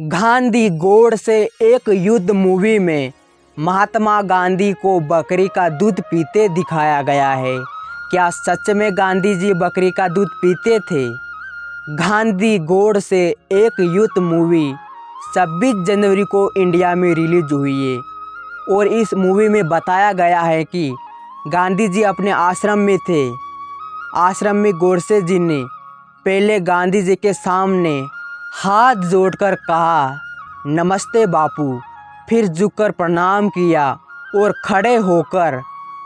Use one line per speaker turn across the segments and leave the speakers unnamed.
गांधी गोड से एक युद्ध मूवी में महात्मा गांधी को बकरी का दूध पीते दिखाया गया है। क्या सच में गांधी जी बकरी का दूध पीते थे? गांधी गोड से एक युद्ध मूवी 26 जनवरी को इंडिया में रिलीज हुई है और इस मूवी में बताया गया है कि गांधी जी अपने आश्रम में थे। आश्रम में गोडसे जी ने पहले गांधी जी के सामने हाथ जोड़कर कहा, नमस्ते बापू। फिर झुककर प्रणाम किया और खड़े होकर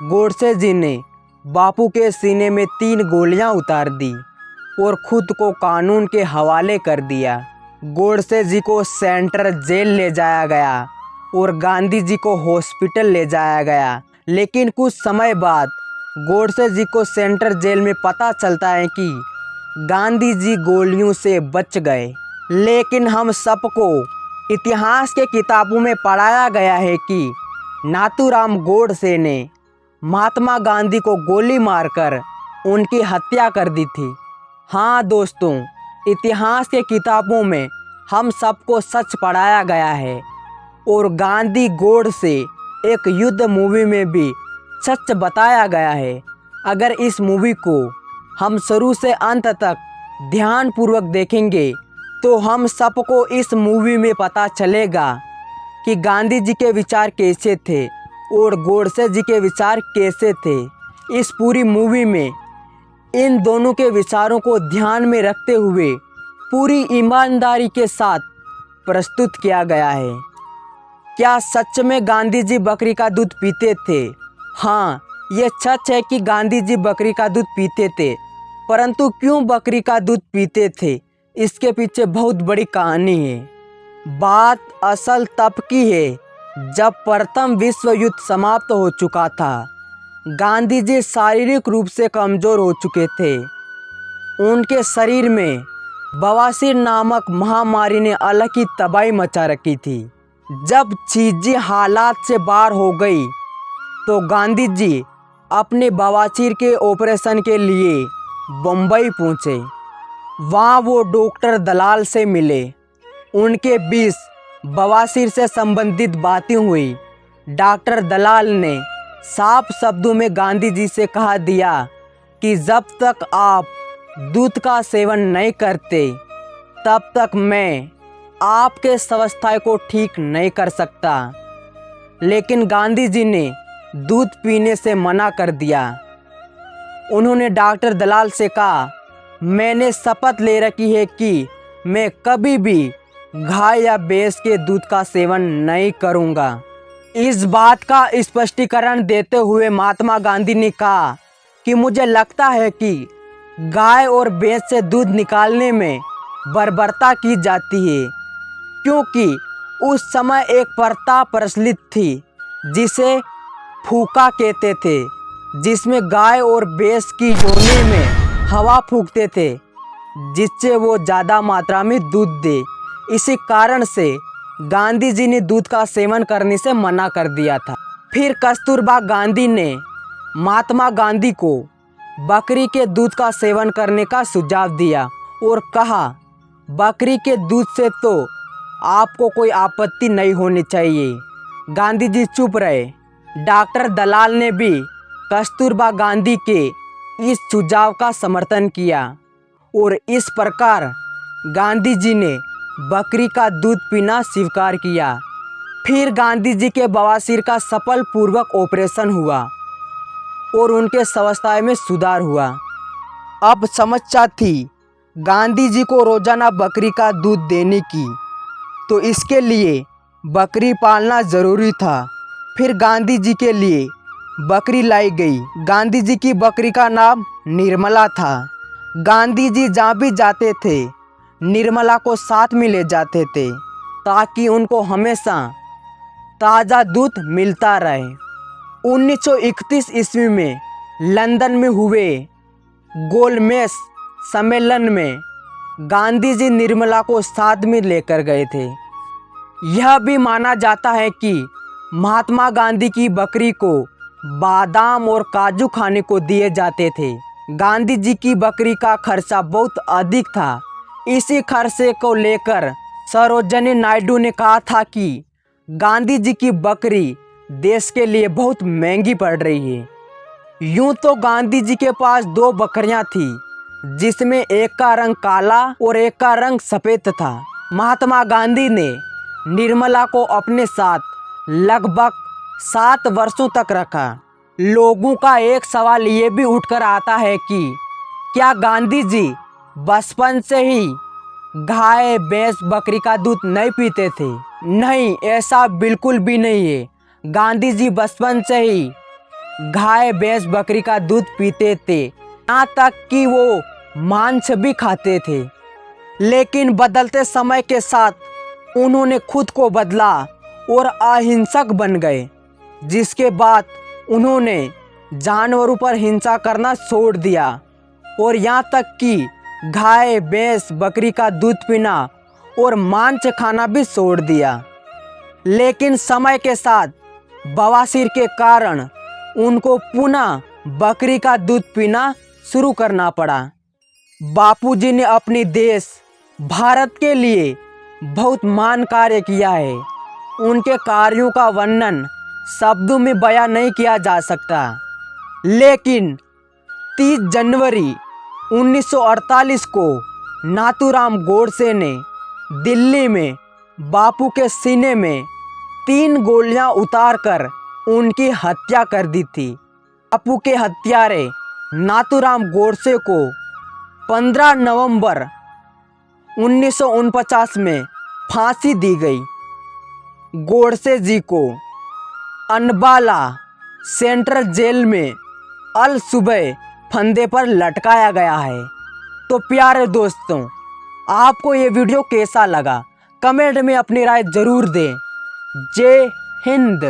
गोडसे जी ने बापू के सीने में 3 गोलियां उतार दी और खुद को कानून के हवाले कर दिया। गोडसे जी को सेंट्रल जेल ले जाया गया और गांधी जी को हॉस्पिटल ले जाया गया। लेकिन कुछ समय बाद गोडसे जी को सेंट्रल जेल में पता चलता है कि गांधी जी गोलियों से बच गए। लेकिन हम सबको इतिहास के किताबों में पढ़ाया गया है कि नाथूराम गोडसे ने महात्मा गांधी को गोली मारकर उनकी हत्या कर दी थी। हाँ दोस्तों, इतिहास के किताबों में हम सबको सच पढ़ाया गया है और गांधी गोडसे एक युद्ध मूवी में भी सच बताया गया है। अगर इस मूवी को हम शुरू से अंत तक ध्यानपूर्वक देखेंगे तो हम सबको इस मूवी में पता चलेगा कि गांधी जी के विचार कैसे थे और गोडसे जी के विचार कैसे थे। इस पूरी मूवी में इन दोनों के विचारों को ध्यान में रखते हुए पूरी ईमानदारी के साथ प्रस्तुत किया गया है। क्या सच में गांधी जी बकरी का दूध पीते थे? हाँ, ये सच है कि गांधी जी बकरी का दूध पीते थे, परंतु क्यों बकरी का दूध पीते थे, इसके पीछे बहुत बड़ी कहानी है। बात असल तब की है जब प्रथम विश्व युद्ध समाप्त हो चुका था। गांधी जी शारीरिक रूप से कमज़ोर हो चुके थे। उनके शरीर में बवासीर नामक महामारी ने अलग ही तबाही मचा रखी थी। जब चीज़ें हालात से बाहर हो गई तो गांधी जी अपने बवासीर के ऑपरेशन के लिए बम्बई पहुँचे। वहाँ वो डॉक्टर दलाल से मिले। उनके बीच बवासीर से संबंधित बातें हुई। डॉक्टर दलाल ने साफ शब्दों में गांधी जी से कहा दिया कि जब तक आप दूध का सेवन नहीं करते तब तक मैं आपके स्वास्थ्य को ठीक नहीं कर सकता। लेकिन गांधी जी ने दूध पीने से मना कर दिया। उन्होंने डॉक्टर दलाल से कहा, मैंने शपथ ले रखी है कि मैं कभी भी गाय या भैंस के दूध का सेवन नहीं करूंगा। इस बात का स्पष्टीकरण देते हुए महात्मा गांधी ने कहा कि मुझे लगता है कि गाय और भैंस से दूध निकालने में बर्बरता की जाती है, क्योंकि उस समय एक प्रथा प्रचलित थी जिसे फूका कहते थे, जिसमें गाय और भैंस की योनि में हवा फूंकते थे जिससे वो ज़्यादा मात्रा में दूध दे। इसी कारण से गांधी जी ने दूध का सेवन करने से मना कर दिया था। फिर कस्तूरबा गांधी ने महात्मा गांधी को बकरी के दूध का सेवन करने का सुझाव दिया और कहा, बकरी के दूध से तो आपको कोई आपत्ति नहीं होनी चाहिए। गांधी जी चुप रहे। डॉक्टर दलाल ने भी कस्तूरबा गांधी के इस सुझाव का समर्थन किया और इस प्रकार गांधी जी ने बकरी का दूध पीना स्वीकार किया। फिर गांधी जी के बवासीर का सफल पूर्वक ऑपरेशन हुआ और उनके स्वास्थ्य में सुधार हुआ। अब समस्या थी गांधी जी को रोजाना बकरी का दूध देने की, तो इसके लिए बकरी पालना ज़रूरी था। फिर गांधी जी के लिए बकरी लाई गई। गांधी जी की बकरी का नाम निर्मला था। गांधी जी जहाँ भी जाते थे निर्मला को साथ में ले जाते थे ताकि उनको हमेशा ताज़ा दूध मिलता रहे। 1931 ईस्वी में लंदन में हुए गोलमेज सम्मेलन में गांधी जी निर्मला को साथ में लेकर गए थे। यह भी माना जाता है कि महात्मा गांधी की बकरी को बादाम और काजू खाने को दिए जाते थे। गांधी जी की बकरी का खर्चा बहुत अधिक था। इसी खर्चे को लेकर सरोजिनी नायडू ने कहा था कि गांधी जी की बकरी देश के लिए बहुत महंगी पड़ रही है। यूं तो गांधी जी के पास 2 बकरियां थी, जिसमें एक का रंग काला और एक का रंग सफ़ेद था। महात्मा गांधी ने निर्मला को अपने साथ लगभग 7 वर्षों तक रखा। लोगों का एक सवाल ये भी उठकर आता है कि क्या गांधी जी बचपन से ही गाय, भैंस, बकरी का दूध नहीं पीते थे? नहीं, ऐसा बिल्कुल भी नहीं है। गांधी जी बचपन से ही गाय, भैंस, बकरी का दूध पीते थे, यहाँ तक कि वो मांस भी खाते थे। लेकिन बदलते समय के साथ उन्होंने खुद को बदला और अहिंसक बन गए, जिसके बाद उन्होंने जानवरों पर हिंसा करना छोड़ दिया और यहाँ तक कि गाय, भैंस, बकरी का दूध पीना और मांस खाना भी छोड़ दिया। लेकिन समय के साथ बवासीर के कारण उनको पुनः बकरी का दूध पीना शुरू करना पड़ा। बापूजी ने अपने देश भारत के लिए बहुत महान कार्य किया है। उनके कार्यों का वर्णन शब्दों में बयां नहीं किया जा सकता। लेकिन 30 जनवरी 1948 को नाथूराम गोडसे ने दिल्ली में बापू के सीने में 3 गोलियां उतारकर उनकी हत्या कर दी थी। बापू के हत्यारे नाथूराम गोडसे को 15 नवंबर 1949 में फांसी दी गई। गोडसे जी को अनबाला सेंट्रल जेल में अल सुबह फंदे पर लटकाया गया है। तो प्यारे दोस्तों, आपको ये वीडियो कैसा लगा? कमेंट में अपनी राय जरूर दें। जय हिंद।